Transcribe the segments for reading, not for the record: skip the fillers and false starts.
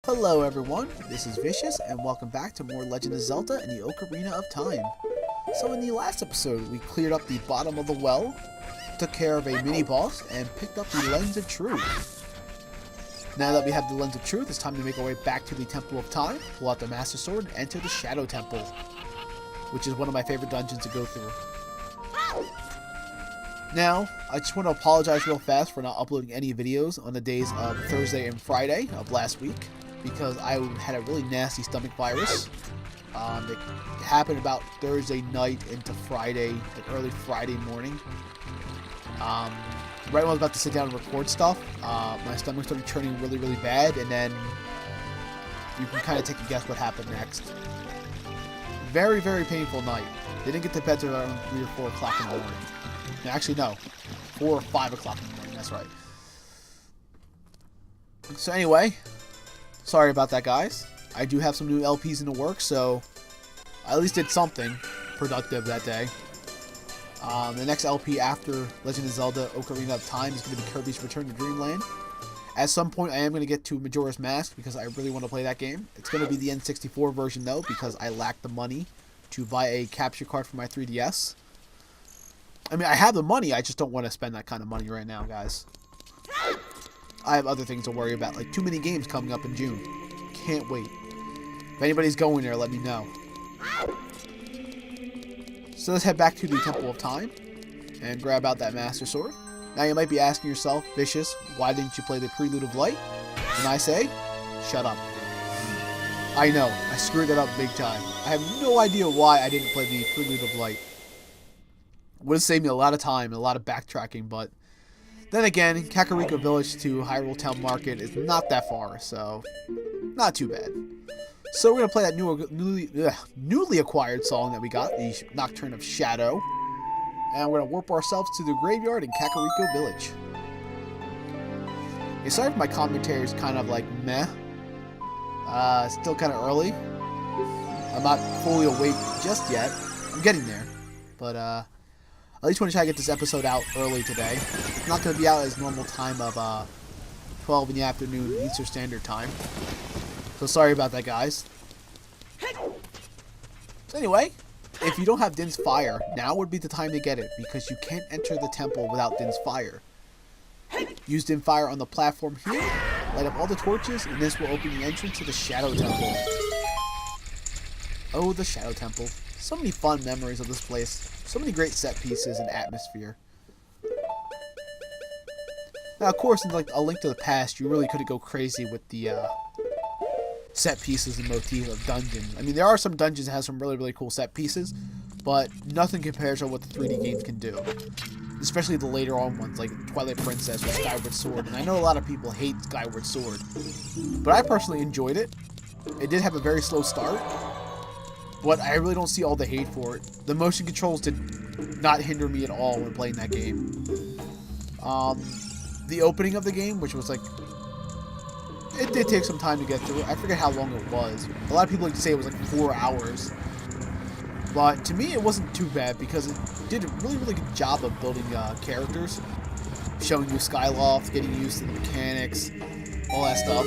Hello everyone, this is Vicious, and welcome back to more Legend of Zelda and the Ocarina of Time. So in the last episode, we cleared up the bottom of the well, took care of a mini-boss, and picked up the Lens of Truth. Now that we have the Lens of Truth, it's time to make our way back to the Temple of Time, pull out the Master Sword, and enter the Shadow Temple, which is one of my favorite dungeons to go through. Now, I just want to apologize real fast for not uploading any videos on the days of Thursday and Friday of last week, because I had a really nasty stomach virus. It happened about Thursday night into Friday, like early Friday morning. Right when I was about to sit down and record stuff, my stomach started turning really, really bad, and then you can kind of take a guess what happened next. Very, very painful night. Didn't get to bed till around 3 or 4 o'clock in the morning. Actually, no. 4 or 5 o'clock in the morning, that's right. So anyway, sorry about that, guys. I do have some new LPs in the works, so I at least did something productive that day. The next LP after Legend of Zelda Ocarina of Time is going to be Kirby's Return to Dreamland. At some point, I am going to get to Majora's Mask because I really want to play that game. It's going to be the N64 version, though, because I lack the money to buy a capture card for my 3DS. I mean, I have the money, I just don't want to spend that kind of money right now, guys. I have other things to worry about, like too many games coming up in June. Can't wait. If anybody's going there, let me know. So let's head back to the Temple of Time and grab out that Master Sword. Now you might be asking yourself, Vicious, why didn't you play the Prelude of Light? And I say, shut up. I know, I screwed that up big time. I have no idea why I didn't play the Prelude of Light. Would have saved me a lot of time and a lot of backtracking, but then again, Kakariko Village to Hyrule Town Market is not that far, so not too bad. So we're going to play that newly acquired song that we got, the Nocturne of Shadow, and we're going to warp ourselves to the graveyard in Kakariko Village. Yeah, sorry if my commentary is kind of like meh. Still kind of early. I'm not fully awake just yet. I'm getting there, but at least want to try to get this episode out early today. It's not going to be out as normal time of 12 in the afternoon Eastern Standard Time. So sorry about that, guys. So anyway, if you don't have Din's Fire, now would be the time to get it, because you can't enter the temple without Din's Fire. Use Din's Fire on the platform here, light up all the torches, and this will open the entrance to the Shadow Temple. Oh, the Shadow Temple. So many fun memories of this place. So many great set pieces and atmosphere. Now, of course, in like A Link to the Past, you really couldn't go crazy with the set pieces and motif of dungeons. I mean, there are some dungeons that have some really, really cool set pieces, but nothing compares to what the 3D games can do. Especially the later on ones, like Twilight Princess or Skyward Sword. And I know a lot of people hate Skyward Sword, but I personally enjoyed it. It did have a very slow start, but I really don't see all the hate for it. The motion controls did not hinder me at all when playing that game. The opening of the game, which was like, it did take some time to get through. I forget how long it was. A lot of people like to say it was like 4 hours. But to me, it wasn't too bad because it did a really, really good job of building characters. Showing you Skyloft, getting used to the mechanics, all that stuff.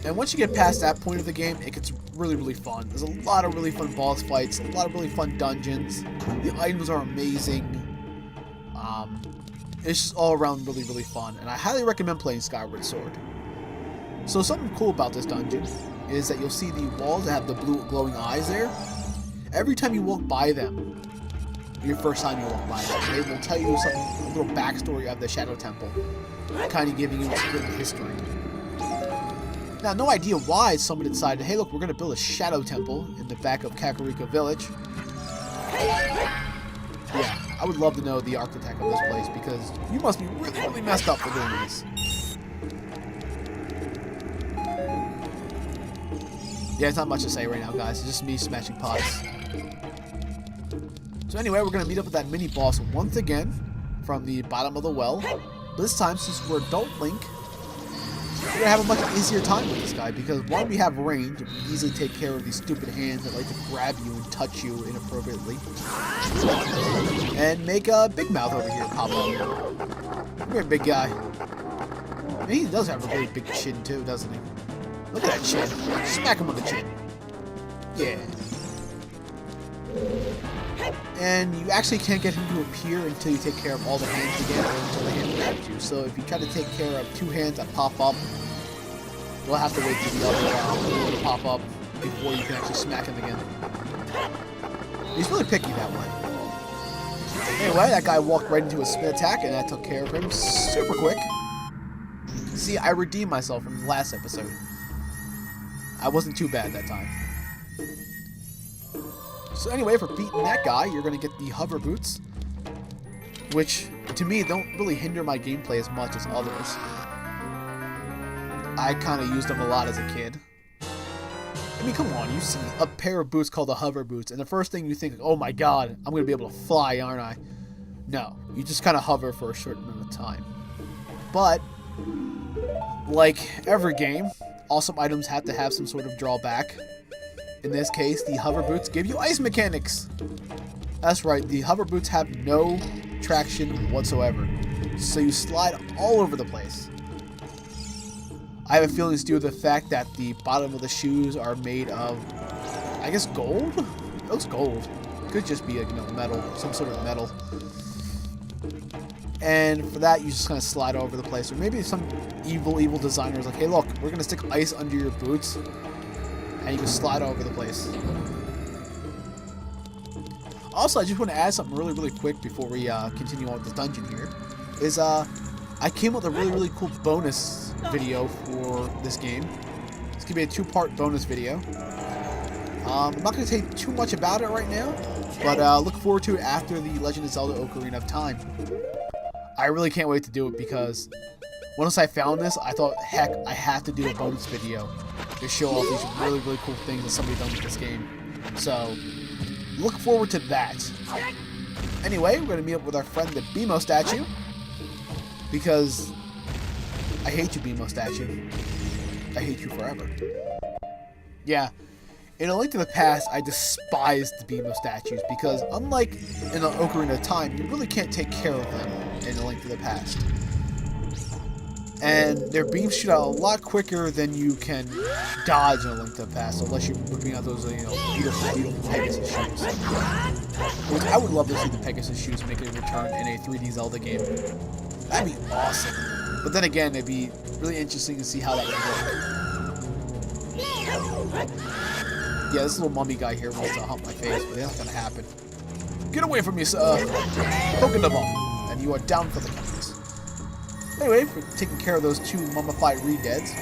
And once you get past that point of the game, it gets really, really fun. There's a lot of really fun boss fights, a lot of really fun dungeons. The items are amazing. It's just all around really, really fun. And I highly recommend playing Skyward Sword. So something cool about this dungeon is that you'll see the walls that have the blue glowing eyes there. Every time you walk by them, your first time you walk by them, they will tell you a little backstory of the Shadow Temple, kind of giving you a bit of history. Now, no idea why someone decided, hey, look, we're going to build a Shadow Temple in the back of Kakariko Village. Yeah, I would love to know the architect of this place, because you must be really, really messed up for doing this. Yeah, it's not much to say right now, guys. It's just me smashing pots. So anyway, we're going to meet up with that mini-boss once again from the bottom of the well. But this time, since we're Adult Link, we're going to have a much easier time with this guy, because one, we have range, and we can easily take care of these stupid hands that like to grab you and touch you inappropriately. And make a Big Mouth over here pop up. Come here, big guy. And he does have a really big chin too, doesn't he? Look at that chin. Smack him on the chin. Yeah. And you actually can't get him to appear until you take care of all the hands again, or until the hand grabs you. So if you try to take care of 2 hands that pop up, you'll have to wait for the other to pop up before you can actually smack him again. He's really picky that way. Anyway, that guy walked right into a spin attack, and that took care of him super quick. See, I redeemed myself from the last episode. I wasn't too bad that time. So anyway, for beating that guy, you're going to get the hover boots, which, to me, don't really hinder my gameplay as much as others. I kind of used them a lot as a kid. I mean, come on, you see a pair of boots called the hover boots, and the first thing you think, oh my god, I'm going to be able to fly, aren't I? No, you just kind of hover for a short amount of time. But, like every game, awesome items have to have some sort of drawback. In this case, the hover boots give you ice mechanics. That's right, the hover boots have no traction whatsoever. So you slide all over the place. I have a feeling it's due to the fact that the bottom of the shoes are made of, I guess, gold? It looks gold. Could just be, metal, some sort of metal. And for that, you just kind of slide all over the place. Or maybe some evil designer is like, hey, look, we're going to stick ice under your boots. And you can slide all over the place. Also, I just want to add something really quick before we continue on with this dungeon here. I came up with a really cool bonus video for this game. It's going to be a 2-part bonus video. I'm not going to say too much about it right now, but look forward to it after the Legend of Zelda Ocarina of Time. I really can't wait to do it because once I found this, I thought, heck, I have to do a bonus video to show off these really cool things that somebody done with this game. So, look forward to that. Anyway, we're going to meet up with our friend, the BMO statue. Because I hate you, BMO statue. I hate you forever. Yeah, in A Link to the Past, I despised the BMO statues because unlike in the Ocarina of Time, you really can't take care of them in A Link to the Past. And their beams shoot out a lot quicker than you can dodge in A Link to the Past, unless you're whipping out those, beautiful Pegasus shoes. Which I would love to see the Pegasus shoes make a return in a 3D Zelda game. That'd be awesome. But then again, it'd be really interesting to see how that would work. Yeah, this little mummy guy here wants to hump my face, but that's not gonna happen. Get away from me, sir! Poking the ball. And you are down for the count. Anyway, for taking care of those 2 mummified re-deads,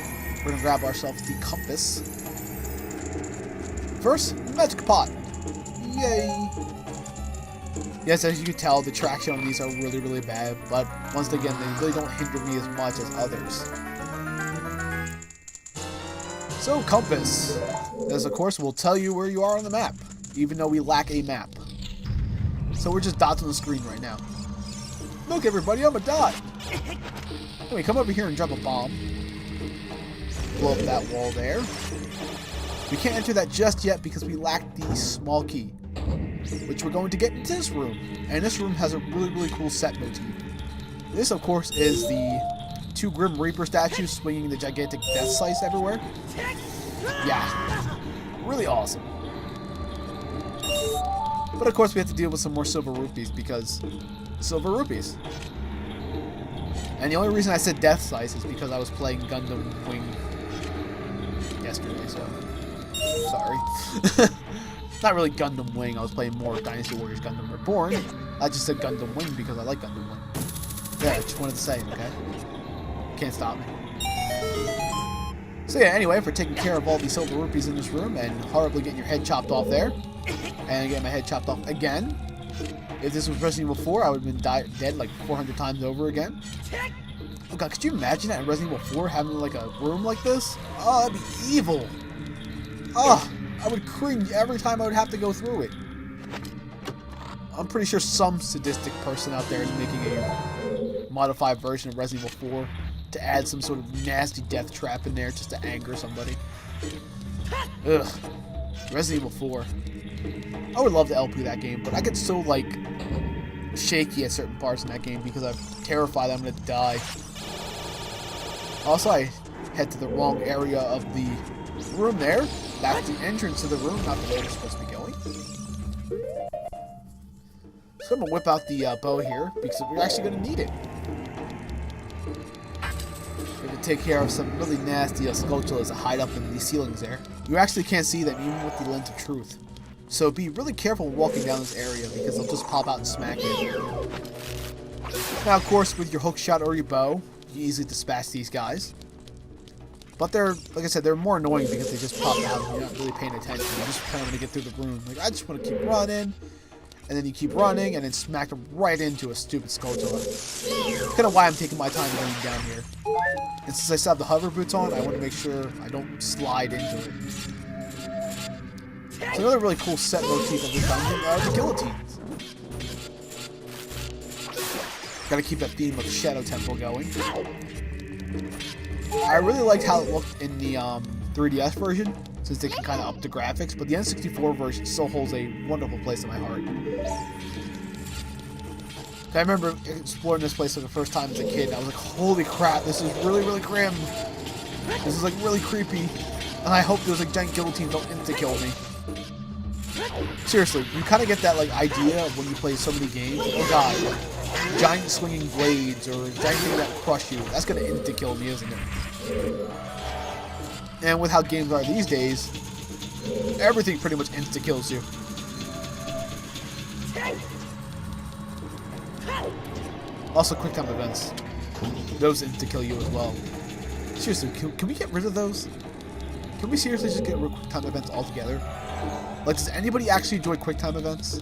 we're gonna grab ourselves the compass. First, magic pot. Yay! Yes, as you can tell, the traction on these are really bad, but once again, they really don't hinder me as much as others. So, compass. This, of course, will tell you where you are on the map, even though we lack a map. So we're just dots on the screen right now. Look, everybody, I'm a dot! Anyway, come over here and drop a bomb. Blow up that wall there. We can't enter that just yet because we lack the small key, which we're going to get into this room. And this room has a really cool set motif. This, of course, is the 2 Grim Reaper statues swinging the gigantic death slice everywhere. Yeah, really awesome. But of course, we have to deal with some more silver rupees because silver rupees. And the only reason I said death slice is because I was playing Gundam Wing yesterday, so sorry. Not really Gundam Wing, I was playing more Dynasty Warriors Gundam Reborn. I just said Gundam Wing because I like Gundam Wing. Yeah, I just wanted to say it, okay? Can't stop me. So yeah, anyway, for taking care of all the silver rupees in this room and horribly getting your head chopped off there, and getting my head chopped off again. If this was Resident Evil 4, I would have been dead like 400 times over again. Oh god, could you imagine that in Resident Evil 4 having like a room like this? Oh, that'd be evil. Oh, I would cringe every time I would have to go through it. I'm pretty sure some sadistic person out there is making a modified version of Resident Evil 4 to add some sort of nasty death trap in there just to anger somebody. Ugh. Resident Evil 4. I would love to LP that game, but I get so, like, shaky at certain parts in that game because I'm terrified I'm gonna die. Also, I head to the wrong area of the room there. That's the entrance to the room, not the way we're supposed to be going. So I'm going to whip out the bow here, because we're actually going to need it. We're going to take care of some really nasty skulltulas that hide up in the ceilings there. You actually can't see them, even with the lens of truth. So be really careful walking down this area, because they'll just pop out and smack you. Now, of course, with your hook shot or your bow, you easily dispatch these guys. But they're, like I said, they're more annoying because they just pop out and you're not really paying attention. You just kind of want to get through the room. Like, I just want to keep running. And then you keep running and then smack them right into a stupid skulltula. That's kind of why I'm taking my time going down here. And since I still have the hover boots on, I want to make sure I don't slide into it. So another really cool set motif of this dungeon are the guillotines. Gotta keep that theme of the Shadow Temple going. I really liked how it looked in the 3DS version, since they can kind of up the graphics, but the N64 version still holds a wonderful place in my heart. I remember exploring this place for the first time as a kid, and I was like, holy crap, this is really, really grim. This is like really creepy, and I hope those like giant guillotines don't insta-kill me. Seriously, you kind of get that like idea of when you play so many games. Oh god, giant swinging blades or giant things that crush you. That's gonna insta-kill me, isn't it? And with how games are these days, everything pretty much insta-kills you. Also, quick time events. Those insta-kill you as well. Seriously, can we get rid of those? Can we seriously just get rid of quick time events altogether? Like, does anybody actually enjoy quick time events?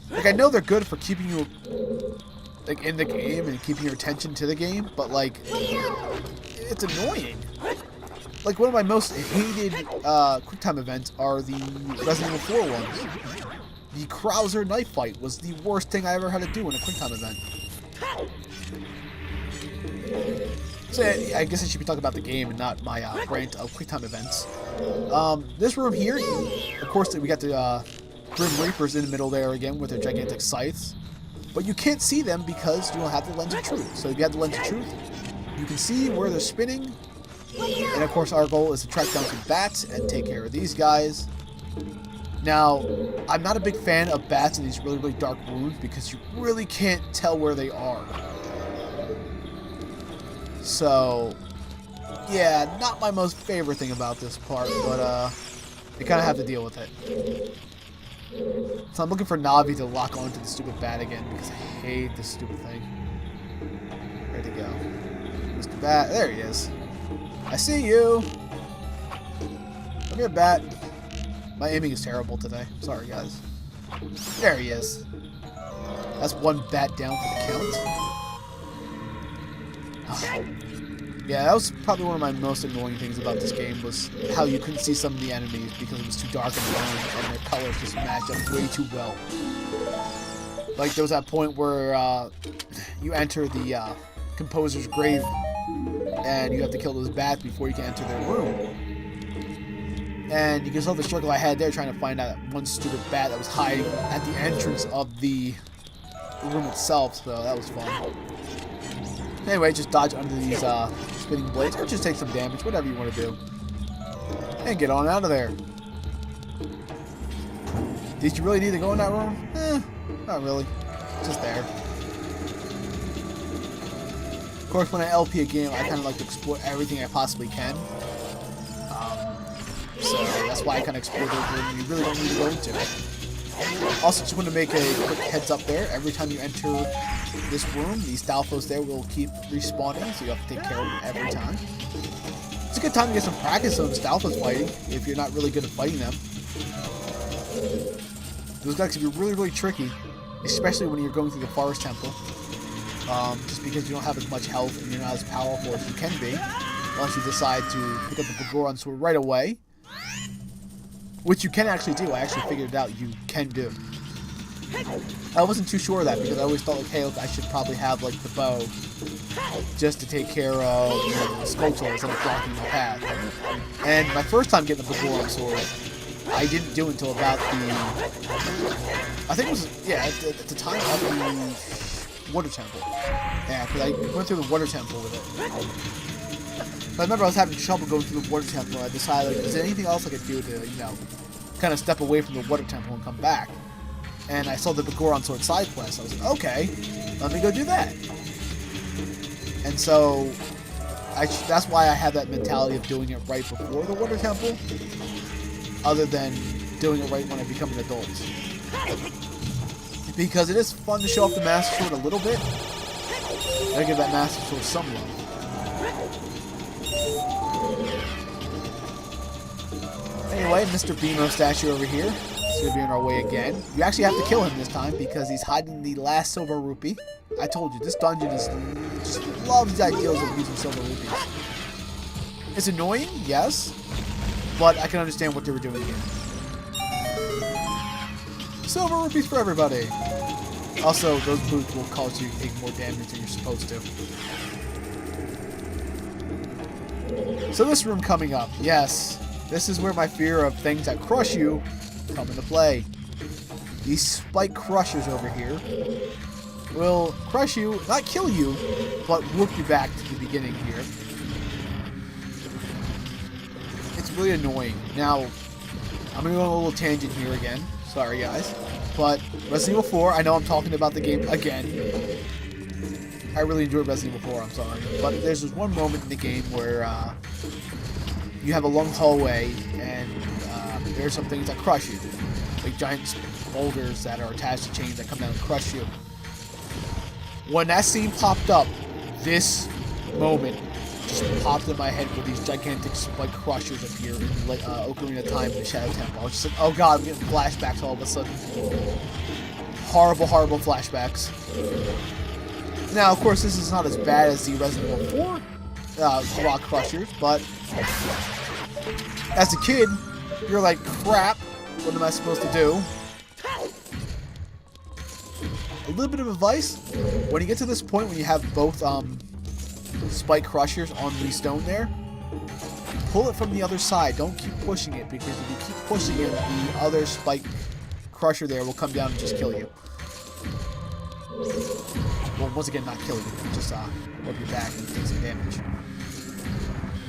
Like, I know they're good for keeping you like in the game and keeping your attention to the game, but like, it's annoying. Like, one of my most hated quick time events are the Resident Evil 4 ones. The Krauser knife fight was the worst thing I ever had to do in a quick time event. So I guess I should be talking about the game and not my rant of quick time events. This room here, of course, we got the Grim Reapers in the middle there again with their gigantic scythes. But you can't see them because you don't have the lens of truth. So if you have the lens of truth, you can see where they're spinning. And of course our goal is to track down some bats and take care of these guys. Now, I'm not a big fan of bats in these really, really dark rooms because you really can't tell where they are. So, yeah, not my most favorite thing about this part, but you kind of have to deal with it. So I'm looking for Navi to lock onto the stupid bat again because I hate this stupid thing. Where'd he go? Mr. Bat, there he is. I see you. Come here, Bat. My aiming is terrible today. Sorry, guys. There he is. That's one bat down for the count. Oh. Yeah, that was probably one of my most annoying things about this game was how you couldn't see some of the enemies because it was too dark and blurry and their colors just matched up way too well. Like, there was that point where you enter the composer's grave and you have to kill those bats before you can enter their room. And you can tell the struggle I had there trying to find out that one stupid bat that was hiding at the entrance of the room itself, so that was fun. Anyway, just dodge under these spinning blades, or just take some damage, whatever you want to do. And get on out of there. Did you really need to go in that room? Not really. Just there. Of course, when I LP a game, I kind of like to explore everything I possibly can. So that's why I kind of explore those rooms you really don't need to go into. Also, just want to make a quick heads up there. Every time you enter this room, these Stalfos there will keep respawning, so you have to take care of them every time. It's a good time to get some practice on Stalfos fighting, if you're not really good at fighting them. Those guys can be really, really tricky, especially when you're going through the Forest Temple. Just because you don't have as much health and you're not as powerful as you can be, unless you decide to pick up the Bagoran sword right away. Which you can actually do. I actually figured it out you can do. I wasn't too sure of that because I always thought, like, hey, look, I should probably have, like, the bow just to take care of, you know, the skulltulas instead of blocking my path. And my first time getting the Bagoran sword, I didn't do until about the... I think it was, yeah, at the time of water temple. Yeah, because I went through the water temple with it. But I remember I was having trouble going through the water temple, and I decided, like, is there anything else I could do to, you know, kind of step away from the water temple and come back? And I saw the Goron Sword side quest. I was like, okay, let me go do that. And so, that's why I have that mentality of doing it right before the water temple, other than doing it right when I become an adult. Because it is fun to show off the Master Sword a little bit. I give that Master Sword some love. Anyway, Mr. Beamo statue over here. He's going to be in our way again. You actually have to kill him this time because he's hiding the last silver rupee. I told you, this dungeon is just loves the ideals of using silver rupees. It's annoying, yes, but I can understand what they were doing here. Silver rupees for everybody. Also, those boots will cause you to take more damage than you're supposed to. So this room coming up, yes, this is where my fear of things that crush you come into play. These spike crushers over here will crush you, not kill you, but warp you back to the beginning here. It's really annoying. Now, I'm going to go on a little tangent here again. Sorry, guys. But Resident Evil 4, I know I'm talking about the game again. I really enjoyed Resident Evil 4, I'm sorry. But there's this one moment in the game where you have a long hallway and there's some things that crush you. Like giant boulders that are attached to chains that come down and crush you. When that scene popped up, this moment just popped in my head where these gigantic spike crushers appear in Ocarina of Time in the Shadow Temple. I was just like, oh god, I'm getting flashbacks all of a sudden. Horrible, horrible flashbacks. Now, of course, this is not as bad as the Resident Evil 4 rock crushers, but as a kid, you're like, crap, what am I supposed to do? A little bit of advice, when you get to this point when you have both spike crushers on the stone there, pull it from the other side. Don't keep pushing it, because if you keep pushing it, the other spike crusher there will come down and just kill you. Well, once again, not kill you, just rub your back and take some damage.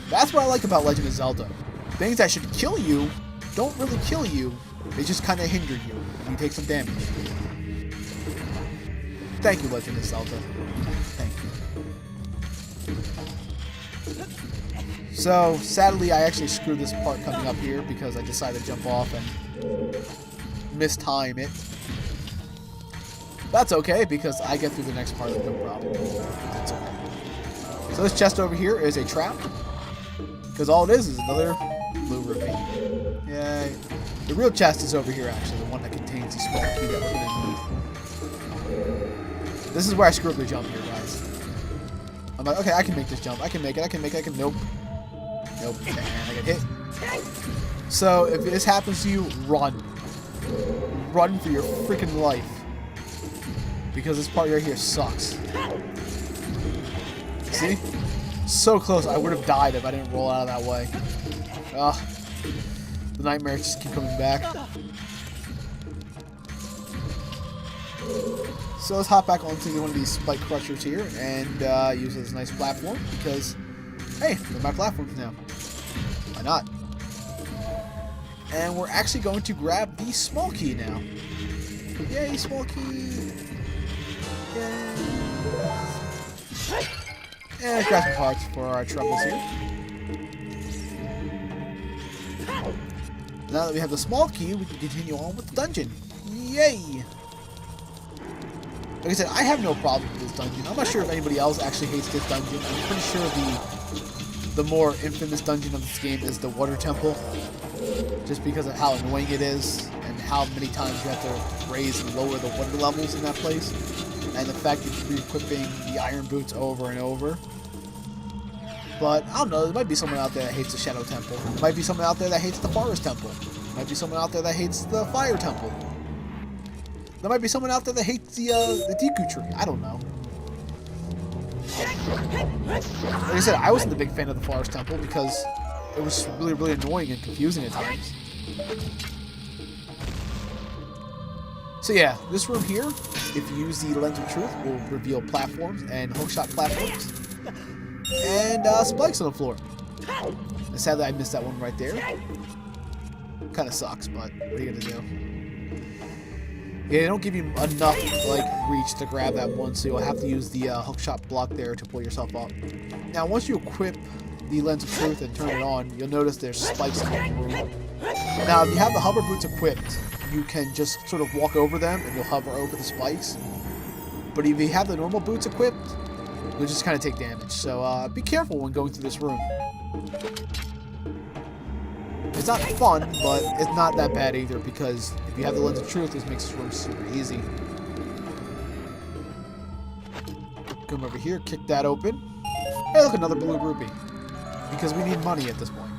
That's what I like about Legend of Zelda. Things that should kill you don't really kill you, they just kind of hinder you, and you take some damage. Thank you, Legend of Zelda. Thank you. So, sadly, I actually screwed this part coming up here because I decided to jump off and mistime it. That's okay, because I get through the next part with no problem. That's okay. So this chest over here is a trap, because all it is another blue rupee. Yay. The real chest is over here, actually, the one that contains the small key that we're going to need. This is where I screw up the jump here, guys. I'm like, okay, I can make this jump. I can make it. Nope. Nope. And I get hit. So, if this happens to you, run. Run for your freaking life. Because this part right here sucks. See? So close. I would have died if I didn't roll out of that way. Ugh. The nightmares just keep coming back. So let's hop back onto one of these spike crushers here and use it as a nice platform because, hey, they're my platforms now. Why not? And we're actually going to grab the small key now. Yay, small key! Yay! And let's grab some parts for our troubles here. Now that we have the small key, we can continue on with the dungeon. Yay! Like I said, I have no problem with this dungeon. I'm not sure if anybody else actually hates this dungeon. I'm pretty sure the more infamous dungeon of this game is the Water Temple. Just because of how annoying it is, and how many times you have to raise and lower the water levels in that place. And the fact that you're equipping the iron boots over and over. But, I don't know, there might be someone out there that hates the Shadow Temple. There might be someone out there that hates the Forest Temple. There might be someone out there that hates the Fire Temple. There might be someone out there that hates the Deku Tree. I don't know. Like I said, I wasn't a big fan of the Forest Temple because it was really, really annoying and confusing at times. So yeah, this room here, if you use the Lens of Truth, will reveal platforms and hookshot platforms. And spikes on the floor. And sadly, I missed that one right there. Kind of sucks, but what are you gonna do? Yeah, they don't give you enough like reach to grab that one, so you'll have to use the hookshot block there to pull yourself up. Now, once you equip the Lens of Truth and turn it on, you'll notice there's spikes in the room. Now, if you have the hover boots equipped, you can just sort of walk over them and you'll hover over the spikes. But if you have the normal boots equipped, you'll just kind of take damage. So be careful when going through this room. It's not fun, but it's not that bad either, because if you have the Lens of Truth, this makes this room super easy. Come over here, kick that open. Hey, look, another blue rupee. Because we need money at this point.